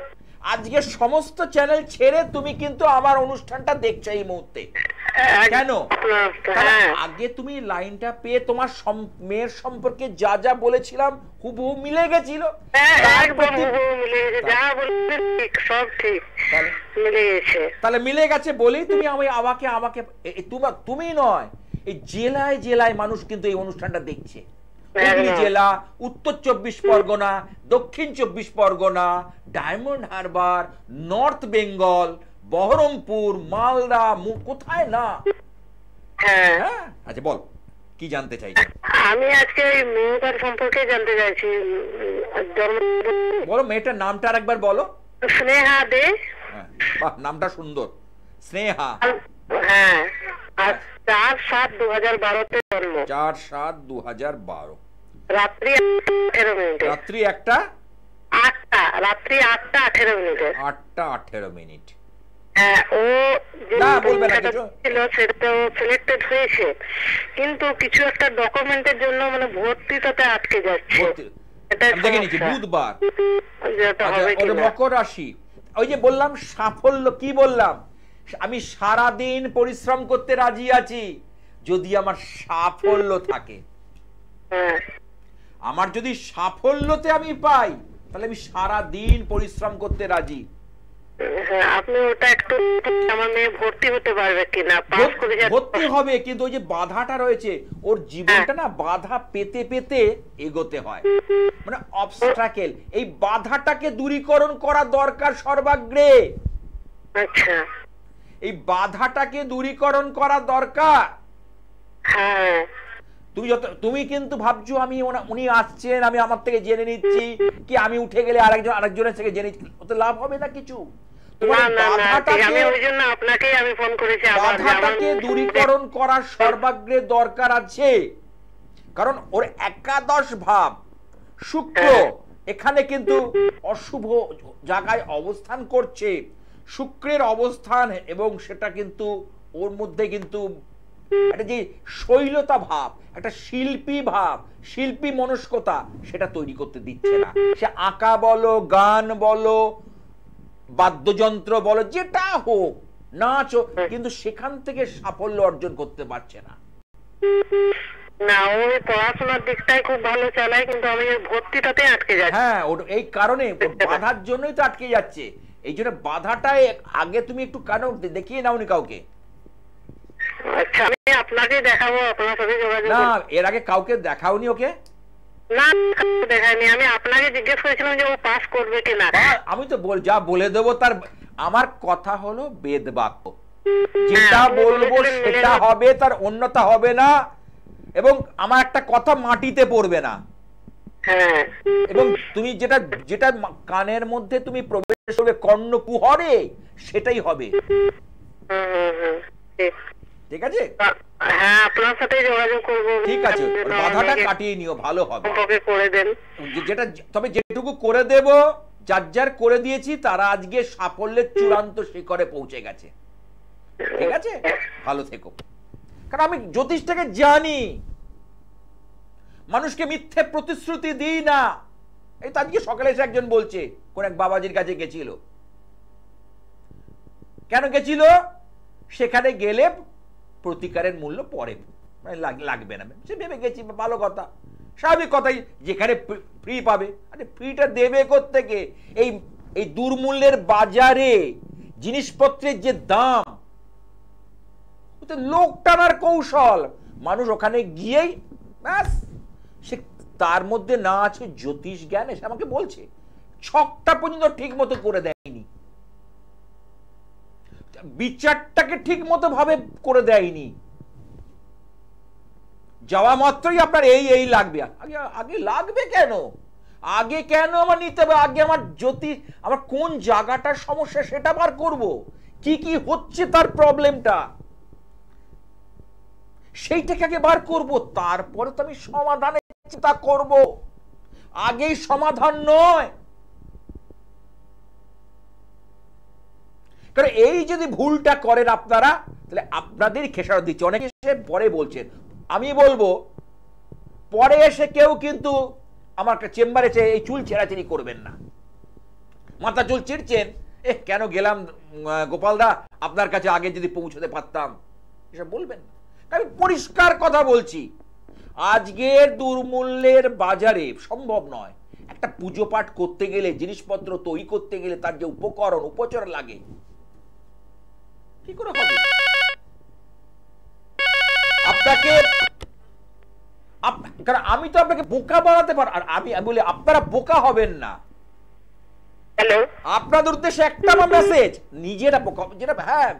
আজকে সমস্ত চ্যানেল ছেড়ে তুমি কিন্তু আমার অনুষ্ঠানটা দেখছো এই মুহূর্তে। কেন? আগে তুমি লাইনটা পেয়ে তোমার মেয়ের সম্পর্কে যা বলেছিলাম হুবহু মিলে গেছিল। তাহলে মিলে গেছে বলেই তুমি আমাকে তুমি নয়, এই জেলায় জেলায় মানুষ কিন্তু এই অনুষ্ঠানটা দেখছে। হুগলি জেলা, উত্তর 24 পরগনা, দক্ষিণ 24 পরগনা, ডায়মন্ড হারবার, নর্থ বেঙ্গল, বহরমপুর, মালদা, কোথায় না। হ্যাঁ, আচ্ছা বল, কি জানতে চাইছো? আমি আজকে এই মেয়েটার সম্পর্কে জানতে চাইছি। বলো, মেয়েটার নামটা আরেকবার বলো। স্নেহা দে। বাহ, নামটা সুন্দর, স্নেহা। হ্যাঁ, আর 4/7/2012 জন্ম। 4/7/2012, রাত্রি 18 মিনিটে। রাত্রি 8টা 18 মিনিট। হ্যাঁ, ও ছিল সেটা সিলেক্টেড হয়েছে, কিন্তু কিছু একটা ডকুমেন্টের জন্য মানে ভর্তিটাতে আটকে যাচ্ছে। বুধবার মকর রাশি। ওই যে বললাম সাফল্য, কি বললাম? আমি সারা দিন পরিশ্রম করতে রাজি আছি যদি আমার সাফল্য থাকে। আমার যদি সাফল্যতে আমি পাই তাহলে আমি সারা দিন পরিশ্রম করতে রাজি। আপনি ওটা একটু, আমার মেয়ে ভর্তি হতে পারবে কিনা? ভর্তি হবে, কিন্তু ওই যে বাধাটা রয়েছে, ওর জীবনটা না বাধা পেতে পেতে এগোতে হয়, মানে অবস্ট্রাকেল। এই বাধাটাকে দূরীকরণ করা দরকার সর্বাগ্রে। আচ্ছা, এই বাধাটাকে দূরীকরণ করা দরকার। হ্যাঁ, তুমি কিন্তু ভাবছো আমি উনি আসছেন, আমি আমার থেকে জেনে নিচ্ছি, কি আমি উঠে গেলে আরেকজনের থেকে জেনে ওতে লাভ হবে না কিছু। বাধাটাকে দূরীকরণ করার সর্বাগ্রে দরকার আছে, কারণ ওর একাদশ ভাব শুক্র এখানে কিন্তু অশুভ জায়গায় অবস্থান করছে। শুক্রের অবস্থান, এবং সেটা কিন্তু ওর মধ্যে কিন্তু একটা যে শৈলতা ভাব, একটা শিল্পী ভাব, শিল্পী মনস্কতা, সেটা তৈরি করতে দিচ্ছে না। সে আঁকা বলো, গান বলো, বাদ্যযন্ত্র বলো, যেটা হোক, নাচ হোক, কিন্তু সেখান থেকে সাফল্য অর্জন করতে পারছে না। না, ওই পড়াশোনার দিকটাই খুব ভালো চালায়, কিন্তু আমি ভর্তিটাতে আটকে যাচ্ছি। হ্যাঁ, এই কারণে বাধার জন্যই তো আটকে যাচ্ছে। এই জন্য বাধাটাই আগে তুমি একটু কেন দেখিয়ে নাওনি কাউকে? আচ্ছা, আমি আপনাকে দেখাবো, আপনার সাথে যোগাযোগ। না, এর আগে কাউকে দেখাওনি ওকে? না, দেখাইনি। আমি আপনাকে জিজ্ঞেস করেছিলাম যে ও পাস করবে কিনা। আমি তো যা বলে দেবো তার, আমার কথা হলো বেদ বাক্য, যেটা বলবো সেটা হবে, তার অন্যতা হবে না, এবং আমার একটা কথা মাটিতে পড়বে না। হ্যাঁ, এবং তুমি যেটা যেটা কানের মধ্যে তুমি প্রবেশ করবে কর্ণকুহরে, সেটাই হবে। ঠিক আছে? হ্যাঁ, আপনার সাথে যোগাযোগ করব। ঠিক আছে, বাধাটা কাটিয়ে নিও, ভালো হবে। ওকে করে দেন। যেটা, তবে যেটুকু করে দেব, যার যার করে দিয়েছি তারা আজকে সাফল্যের চূড়ান্ত শিখরে পৌঁছে গেছে। ঠিক আছে, ভালো থেকো। কারণ আমি জ্যোতিষটাকে জানি, মানুষকে মিথ্যে প্রতিশ্রুতি দিই না। এই তো আজকে সকালে এসে একজন বলছে, কোন এক বাবাজির কাছে গেছিল। কেন গেছিল? সেখানে গেলে প্রতিকারের মূল্য পরে মানে লাগবে না, সে ভেবে গেছি, ভালো কথা, স্বাভাবিক কথাই, যেখানে ফ্রি পাবে। আরে ফ্রিটা দেবে কোত্থেকে? এই দুর্মূল্যের বাজারে জিনিসপত্রের যে দাম, লোক টানার কৌশল। মানুষ ওখানে গিয়েই ব্যাস, সে তার মধ্যে না আছে জ্যোতিষ জ্ঞান, এসে আমাকে বলছে ছকটা পর্যন্ত ঠিক মতো করে দেয়নি, বিচারটাকে ঠিক মতো ভাবে করে দেয়নি। যাওয়া মাত্রই আপনার এই লাগবে। আগে লাগবে কেন? আগে কেন আমার নিতে হবে? আগে আমার জ্যোতিষ, আমার কোন জায়গাটার সমস্যা সেটা বার করব, কি কি হচ্ছে তার প্রবলেমটা, সেইটাকে আগে বার করব, তারপরে তো আমি সমাধানের চিন্তা করব। আগেই সমাধান নয়। কারণ এই যদি ভুলটা করেন আপনারা, তাহলে আপনাদের খেসারত দিচ্ছে। অনেকে এসে পরে বলছেন, আমি বলবো পরে এসে কেউ কিন্তু আমার চেম্বারে এসে এই চুল ছেঁড়াছেড়ি করবেন না। মাথা চুল ছিঁড়ছেন, কেন গেলাম গোপালদা, আপনার কাছে আগে যদি পৌঁছতে পারতাম, এসব বলবেন না। আমি পরিষ্কার কথা বলছি, আজকের দুর্মূল্যের বাজারে সম্ভব নয়। একটা পুজো পাঠ করতে গেলে, জিনিসপত্র তৈরি করতে গেলে তার যে উপকরণ উপচার লাগে, কি করে হবে? আপনাকে, কারণ আমি তো আপনাকে বোকা বানাতে পারি, আর আমি বলি আপনারা বোকা হবেন না। হ্যালো, আপনাদের উদ্দেশ্যে একটা মেসেজ, নিজেরা বোকা, যেটা হ্যাঁ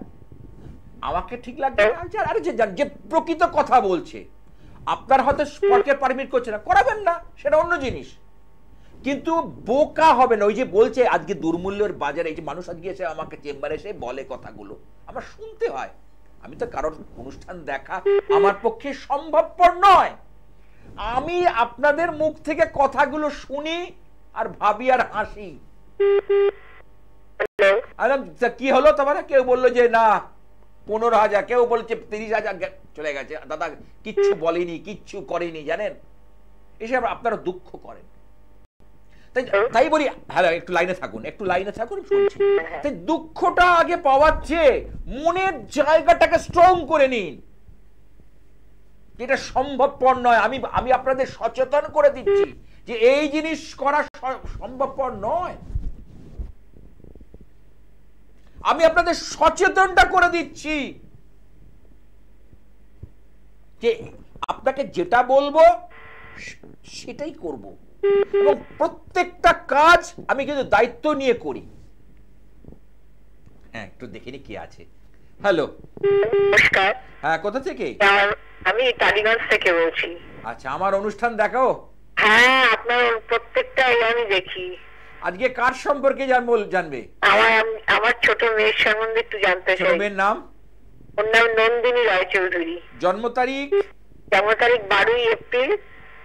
আমাকে ঠিক লাগবে, আরে যে প্রকৃত কথা বলছে, আপনার হয়তো স্পর্কের পারমিট করছে না, করাবেন না, সেটা অন্য জিনিস, কিন্তু বোকা হবে না। ওই যে বলছে আজকে দুর্মূল্যের বাজারে, এই যে মানুষ আজকে এসে আমাকে চেম্বারে এসে বলে কথাগুলো, আমার শুনতে হয়। আমি তো কারোর অনুষ্ঠান দেখা আমার পক্ষে সম্ভবপর নয়। আমি আপনাদের মুখ থেকে কথাগুলো শুনি আর ভাবি আর হাসি। কি হলো তোমার? কেউ বললো যে না 15,000, কেউ বলছে 30,000 চলে গেছে, দাদা কিচ্ছু বলেনি, কিচ্ছু করেনি, জানেন, এসব আপনারা দুঃখ করেন। তাই বলি, হ্যাঁ একটু লাইনে থাকুন, একটু লাইনে থাকুন, শুনছি। তাই দুঃখটা আগে পাওয়ার চেয়ে মনের জায়গাটাকে স্ট্রং করে নিন। এটা সম্ভবপর নয়। আমি আপনাদের সচেতন করে দিচ্ছি যে এই জিনিস করা সম্ভবপর নয়। আমি আপনাদের সচেতনটা করে দিচ্ছি যে আপনাকে যেটা বলবো সেটাই করব, এবং প্রত্যেকটা কাজ আমি কিন্তু দায়িত্ব নিয়ে করি। হ্যাঁ, একটু দেখিনি কে আছে। হ্যালো, নমস্কার। হ্যাঁ, কোথা থেকে? আমি টালিগঞ্জ থেকে বলছি। আচ্ছা, আমার অনুষ্ঠান দেখাও? হ্যাঁ, আপনার প্রত্যেকটাই আমি দেখি। আজকে কার সম্পর্কে জানবে? আমার ছোট মেয়ের সম্বন্ধে একটু জানতে চাই। ছোট মেয়ের নাম? ওর নাম নন্দিনী রায়চৌধুরী। জন্ম তারিখ? জন্ম তারিখ 12 এপ্রিল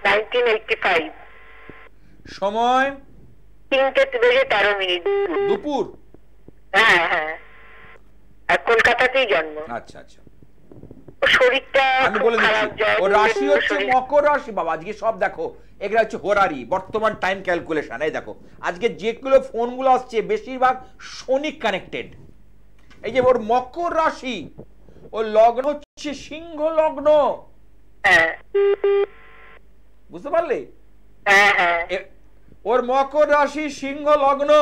1985। সময়? 3:13 দুপুর? হ্যাঁ হ্যাঁ, আর কলকাতাতেই জন্ম। আচ্ছা আচ্ছা। শরীরটা আমি বলে দিচ্ছি, ওর রাশি হচ্ছে মকর রাশি। বাবা আজকে সব দেখো, এগুলো হচ্ছে হোরারি, বর্তমান টাইম ক্যালকুলেশন। এই দেখো আজকে যেগুলো ফোনগুলো আসছে বেশিরভাগ শনি কানেক্টেড। এই যে ওর মকর রাশি, ওর লগ্ন হচ্ছে সিংহ লগ্ন, বুঝতে পারলে? ওর মকর রাশি সিংহ লগ্ন।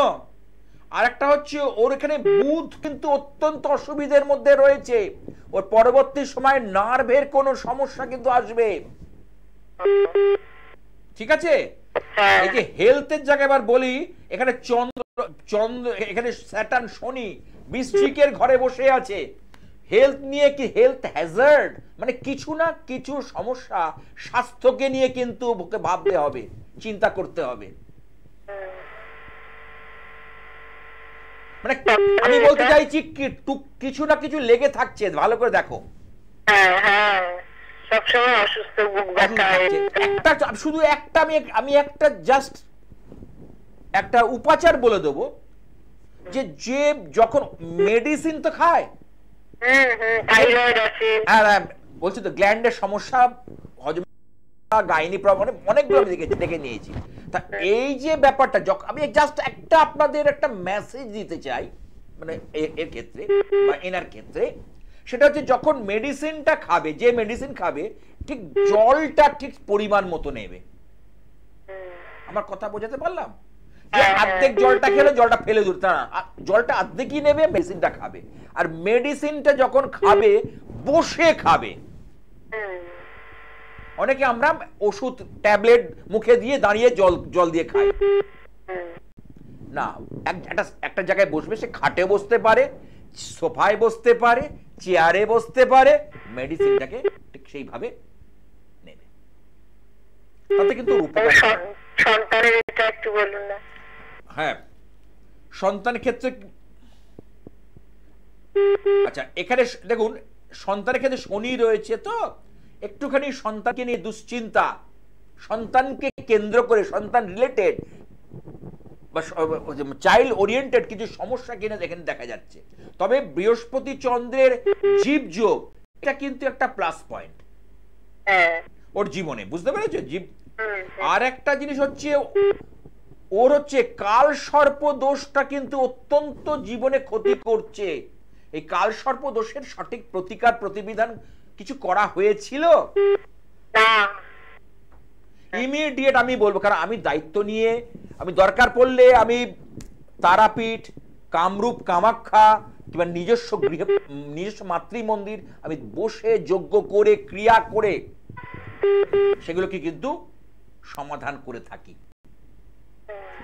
আর একটা হচ্ছে ওর এখানে বুধ কিন্তু অত্যন্ত অসুবিধার মধ্যে রয়েছে। ওর পরবর্তী সময় নার্ভের কোনো সমস্যা কিন্তু আসবে, ঠিক আছে? এই যে হেলথের জায়গায় এবার বলি, এখানে চন্দ্র এখানে স্যাটার্ন শনি বৃশ্চিকের ঘরে বসে আছে। হেলথ নিয়ে কি হেলথ হ্যাজার্ড, মানে কিছু না কিছু সমস্যা স্বাস্থ্যকে নিয়ে কিন্তু ওকে ভাবতে হবে, চিন্তা করতে হবে। মানে আমি বলতে চাইছি কিছু না কিছু লেগে থাকছে, ভালো করে দেখো। সবসময় অসুস্থ, বুক ব্যথা। একটা শুধু একটা আমি একটা জাস্ট একটা উপাচার বলে দেবো, যে যে যখন মেডিসিন তো খায়, থাইরয়েড আছে, বলছি তো গ্ল্যান্ডের সমস্যা, হজম, গাইনি প্রবলেম, অনেকগুলো আমি দেখে নিয়েছি। তা এই যে ব্যাপারটা, আমি জাস্ট একটা আপনাদের একটা মেসেজ দিতে চাই, মানে এর ক্ষেত্রে বা এনার ক্ষেত্রে, সেটা হচ্ছে যখন মেডিসিনটা খাবে, যে মেডিসিন খাবে ঠিক জলটা ঠিক পরিমাণ মতো নেবে। আমার কথা বোঝাতে পারলাম? যে অর্ধেক জলটা খেলে জলটা ফেলে দিতে না, জলটা অর্ধেকই নেবে, মেডিসিনটা খাবে। আর মেডিসিনটা যখন খাবে বসে খাবে। অনেকে আমরা ওষুধ ট্যাবলেট মুখে দিয়ে দাঁড়িয়ে জল দিয়ে খাই না, একটা জায়গায় বসবে, সে খাটে বসতে পারে, সোফায় বসতে পারে, চেয়ারে বসতে পারে, মেডিসিনটাকে ঠিক সেইভাবে নেবে, তাতে কিন্তু সন্তানের এটা একটু বলুন না। হ্যাঁ, সন্তানের ক্ষেত্রে আচ্ছা, এখানে দেখুন সন্তানের ক্ষেত্রে শনি রয়েছে, তো একটুখানি সন্তানকে নিয়ে দুশ্চিন্তা, সন্তানকে কেন্দ্র করে, সন্তান রিলেটেড বা চাইল্ড ওরিয়েন্টেড কিছু সমস্যা কিনা এখানে দেখা যাচ্ছে। তবে বৃহস্পতি চন্দ্রের জীবযোগ, এটা কিন্তু একটা প্লাস পয়েন্ট ওর জীবনে, বুঝতে পেরেছো? আর একটা জিনিস হচ্ছে ওর হচ্ছে কাল সর্প দোষটা কিন্তু অত্যন্ত জীবনে ক্ষতি করছে। এই কাল সর্প দোষের সঠিক প্রতিকার প্রতিবিধান কিছু করা হয়েছিল? ইমিডিয়েট আমি বলবো, কারণ আমি দায়িত্ব নিয়ে, আমি দরকার পড়লে আমি তারাপীঠ, কামরূপ কামাখ্যা কিংবা নিজস্ব মাতৃ মন্দির আমি বসে যজ্ঞ করে ক্রিয়া করে সেগুলোকে কিন্তু সমাধান করে থাকি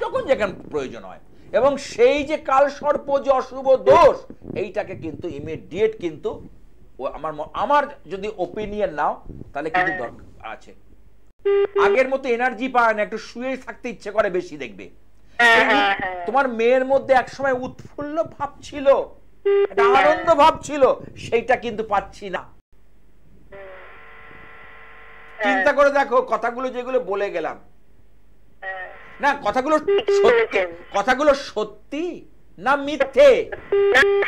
যখন যেখানে প্রয়োজন হয়। এবং সেই যে কাল সর্প যে অশুভ দোষ, এইটাকে কিন্তু ইমিডিয়েট কিন্তু আমার যদি ওপিনিয়ন নাও তাহলে কিন্তু দরকার আছে। আগের মতো এনার্জি পায় না, একটু শুয়ে থাকতে ইচ্ছে করে বেশি, দেখবে তোমার মেয়ের মধ্যে একসময় উৎফুল্ল ভাব ছিল, একটা আনন্দ ভাব ছিল, সেইটা কিন্তু পাচ্ছি না। চিন্তা করে দেখো কথাগুলো যেগুলো বলে গেলাম না, কথাগুলো সত্যি না মিথ্যে?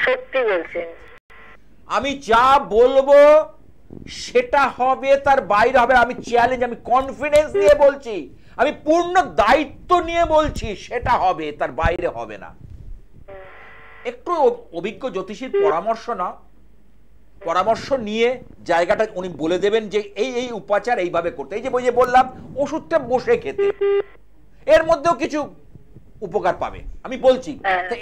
সত্যি বলছেন। আমি যা বলবো সেটা হবে, তার বাইরে হবে। আমি চ্যালেঞ্জ, আমি কনফিডেন্স নিয়ে বলছি, আমি পূর্ণ দায়িত্ব নিয়ে বলছি, সেটা হবে, তার বাইরে হবে না। একটু অভিজ্ঞ জ্যোতিষীর পরামর্শ নিয়ে জায়গাটা উনি বলে দেবেন যে এই উপাচার এইভাবে করতে। এই যে বললাম ওষুধটা বসে খেতে, এর মধ্যেও কিছু উপকার পাবে আমি বলছি।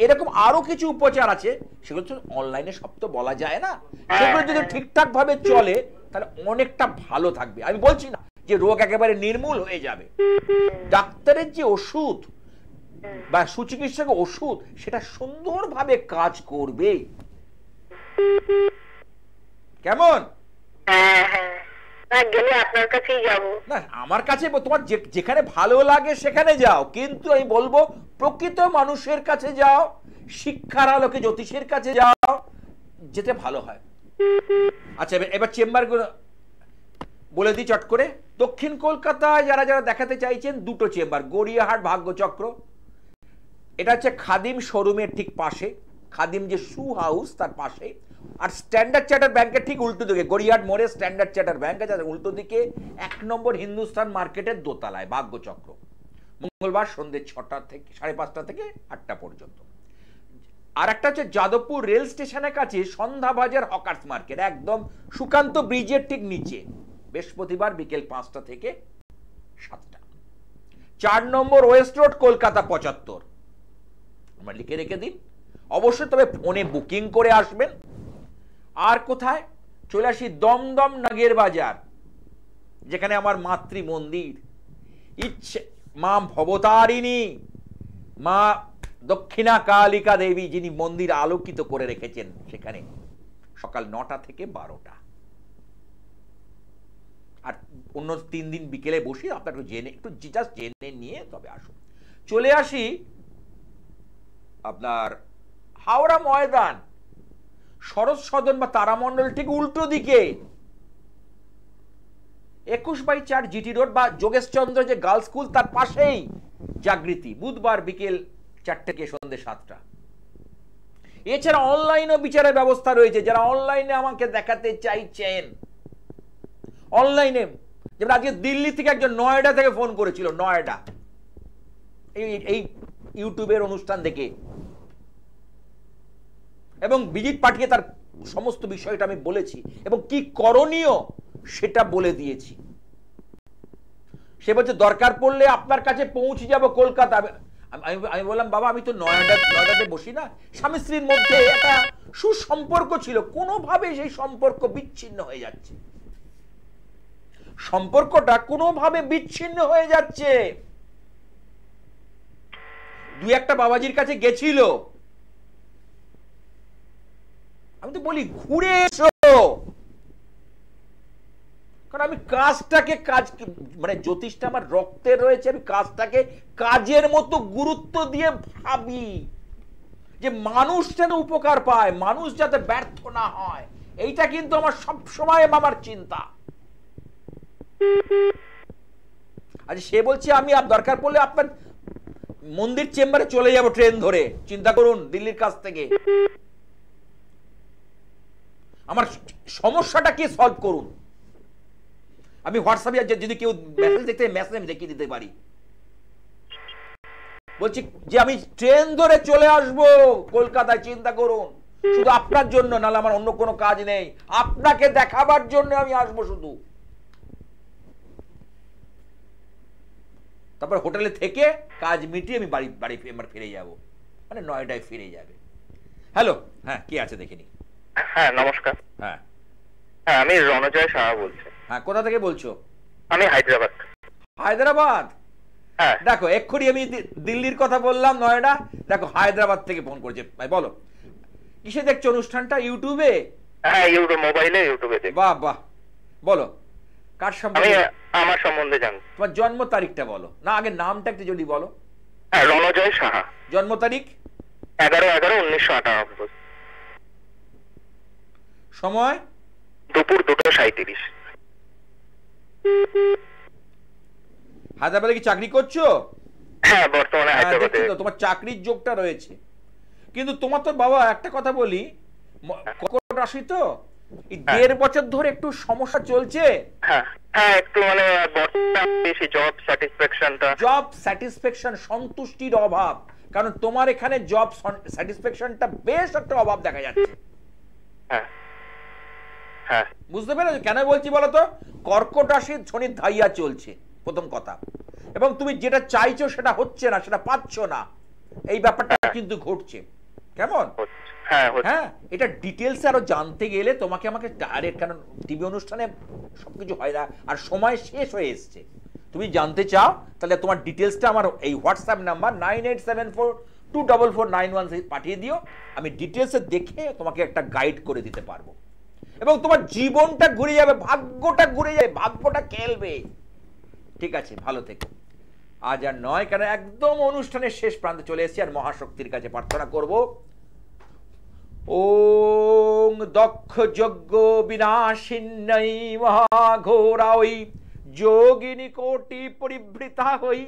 এরকম আরো কিছু উপচার আছে, সেগুলো অনলাইনে সব তো বলা যায় না, সেগুলো যদি ঠিকঠাক ভাবে চলে তাহলে অনেকটা ভালো থাকবে। আমি বলছি না যে রোগ একেবারে নির্মূল হয়ে যাবে, ডাক্তারের যে ওষুধ বা সুচিকিৎসক ওষুধ সেটা সুন্দরভাবে কাজ করবে। কেমন? আপনার কাছেই যাব না, আমার কাছে তোমার যেখানে ভালো লাগে সেখানে যাও, কিন্তু আমি বলবো প্রকৃত মানুষের কাছে যাও, শিক্ষার আলোকে জ্যোতিষের কাছে যাও, যেতে ভালো হয়। আচ্ছা, এবার চেম্বার বলে দিই চট করে। দক্ষিণ কলকাতায় যারা যারা দেখাতে চাইছেন, দুটো চেম্বার, গড়িয়াহাট ভাগ্যচক্র, এটা হচ্ছে খাদিম শোরুমের ঠিক পাশে, খাদিম যে শু হাউস তার পাশে, আর স্ট্যান্ডার্ড চার্টার ব্যাংকের ঠিক উল্টো দিকে, গড়িয়াহাট মোড়ে স্ট্যান্ডার্ড চার্টার ব্যাংক আছে, উল্টো দিকে 1 নম্বর হিন্দুস্তান মার্কেটের দোতলায় ভাগ্যচক্র, মঙ্গলবার সন্ধ্যে 6টা থেকে 5:30 থেকে 8টা পর্যন্ত। আর একটা হচ্ছে যাদবপুর রেল স্টেশনের কাছে সন্ধ্যাবাজার হকার্স মার্কেট, একদম সুকান্ত ব্রিজের ঠিক নিচে, বৃহস্পতিবার বিকেল 5টা থেকে 7টা। 4 নম্বর ওয়েস্ট রোড, কলকাতা 75। আমার লিখে রেখে দিন অবশ্যই, তবে ফোনে বুকিং করে আসবেন। আর কোথায়? চলে আসি দমদম নাগের বাজার, যেখানে আমার মাতৃ মন্দির, ইচ্ছে মা ভবতারিণী, মা দক্ষিণা কালিকা দেবী, যিনি মন্দির আলোকিত করে রেখেছেন, সেখানে সকাল 9টা থেকে 12টা। আর অন্য 3 দিন বিকেলে বসি, আপনার একটু জাস্ট জেনে নিয়ে তবে আসুন। চলে আসি আপনার হাওড়া ময়দান, শরৎ সদন বা তারামণ্ডল ঠিক উল্টো দিকে, 21/4 জিটি রোড বা যোগেশচন্দ্র যে গার্লস স্কুল, তার পাশেই জাগৃতি, বুধবার বিকেল 4 থেকে সন্ধ্যে 7টা। এছাড়া অনলাইনও বিচারের ব্যবস্থা রয়েছে, যারা অনলাইনে আমাকে দেখাতে চাইছেন, অনলাইনে, যেমন আজকে দিল্লি থেকে একজন নয়ডা থেকে ফোন করেছিল, নয়ডা, এই ইউটিউবের অনুষ্ঠান দেখে, এবং ভিজিট পাঠিয়ে তার সমস্ত বিষয়টা আমি বলেছি এবং কি করণীয় সেটা বলে দিয়েছি। সে বলছে দরকার পড়লে আপনার কাছে পৌঁছে যাব কলকাতা। আমি বললাম বাবা, আমি তো নয়ডাতে বসি না। স্বামী স্ত্রীর মধ্যে একটা সুসম্পর্ক ছিল, কোনোভাবে সেই সম্পর্ক বিচ্ছিন্ন হয়ে যাচ্ছে, সম্পর্কটা কোনোভাবে বিচ্ছিন্ন হয়ে যাচ্ছে। 2-1টা বাবাজির কাছে গেছিল, আমি তো বলি ঘুরে এসো, কারণ আমি কাজটাকে মানে জ্যোতিষটা আমার রক্তে রয়েছে, আমি কাজটাকে কাজের মতো গুরুত্ব দিয়ে ভাবি যে মানুষ যেন উপকার পায়, মানুষ যাতে ব্যর্থ না হয়, এইটা কিন্তু আমার সব সময় আমার চিন্তা। আজ সে বলছে আমি দরকার পড়লে আপনার মন্দির চেম্বারে চলে যাব ট্রেন ধরে, চিন্তা করুন, দিল্লির কাছ থেকে। আমার সমস্যাটা কি সলভ করুন। আমি হোয়াটসঅ্যাপে যদি কেউ মেসেজ দেখতে, মেসেজ দেখিয়ে দিতে পারি। বলছি যে আমি ট্রেন ধরে চলে আসব কলকাতায়, চিন্তা করুন, শুধু আপনার জন্য, নাহলে আমার অন্য কোনো কাজ নেই, আপনাকে দেখাবার জন্য আমি আসবো শুধু। তারপর হোটেলে থেকে কাজ মিটিয়ে আমি বাড়ি ফিরে যাব, মানে নয়ডায় ফিরে যাবে। হ্যালো, হ্যাঁ, কি আছে দেখিনি। হ্যাঁ নমস্কার। হ্যাঁ হ্যাঁ, আমি রণজয় সাহা বলছি। হ্যাঁ, কোথা থেকে বলছো? আমি হায়দ্রাবাদ। হায়দ্রাবাদ? হ্যাঁ দেখো, এক্ষুনি আমি দিল্লির কথা বললাম, নয়ডা, দেখো হায়দ্রাবাদ থেকে ফোন করছে। ভাই বলো, কিসে দেখছো অনুষ্ঠানটা? ইউটিউবে? হ্যাঁ, মোবাইলে ইউটিউবে দেখি। বাহ বাহ, বলো কার সম্বন্ধে? আমার সম্বন্ধে জান। তোমার জন্ম তারিখটা বলো না, আগে নামটা একটু যদি বলো। হ্যাঁ, রণজয় সাহা। জন্ম তারিখ 11/11/1998। সময় দুপুর 2:37। হায়দ্রাবাদে কি চাকরি করছো? হ্যাঁ, বর্তমানে হায়দ্রাবাদে। দেখছি তো তোমার চাকরির যোগটা রয়েছে, কিন্তু তোমার তো বাবা একটা কথা বলি, কর্কট রাশি তো, এই 1.5 বছর ধরে একটু সমস্যা চলছে। হ্যাঁ হ্যাঁ, একটু মানে বেশি জব স্যাটিসফ্যাকশন, সন্তুষ্টির অভাব, কারণ তোমার এখানে জব স্যাটিসফ্যাকশনটা বেশ একটা অভাব দেখা যাচ্ছে। হ্যাঁ হ্যাঁ, বুঝতে পেরেছো কেন বলছি বলো তো? কর্কট রাশির শনির ধাইয়া চলছে, প্রথম কথা, এবং তুমি যেটা চাইছো সেটা হচ্ছে না, সেটা পাচ্ছ না, এই ব্যাপারটা কিন্তু ঘটছে। কেমন? হ্যাঁ, এটা ডিটেলসে আরো জানতে গেলে তোমাকে আমাকে ডাইরেক্ট, কারণ টিভি অনুষ্ঠানে সবকিছু হয় না, আর সময় শেষ হয়ে এসছে। তুমি জানতে চাও তাহলে তোমার ডিটেলসটা আমার এই হোয়াটসঅ্যাপ নাম্বার 9874244916 পাঠিয়ে দিও, আমি ডিটেলসে দেখে তোমাকে একটা গাইড করে দিতে পারবো, এবং তোমার জীবনটা ঘুরে যাবে, ভাগ্যটা ঘুরে যাবে, ভাগ্যটা খেলবে। ঠিক আছে, ভালো থেকো। আজ আর নয়, কারণ একদম অনুষ্ঠানের শেষ প্রান্তে চলে এসেছি, আর মহাশক্তির কাছে প্রার্থনা করব, ওং দক্ষ যজ্ঞ বিনাশিন্যৈ মহাঘোরাই যোগিনী কোটি পরিভৃতা হই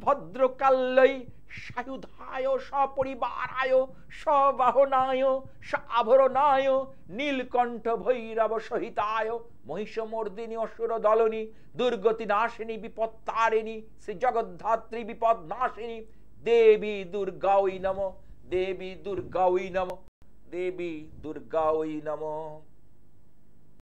ভদ্রকাল্যই সায়ুধায় সপরিবারায় সবাহনায় সাভরণায় নীলকণ্ঠ ভৈরব সহিতায় মহিষমর্দিনী অসুর দলনী দুর্গতি নাশিনী বিপত্তারিণী শ্রী জগদ্ধাত্রী বিপদ নাশিনী দেবী দুর্গাঐ নমঃ, দেবী দুর্গাঐ নমঃ, দেবী দুর্গাঐ নমঃ।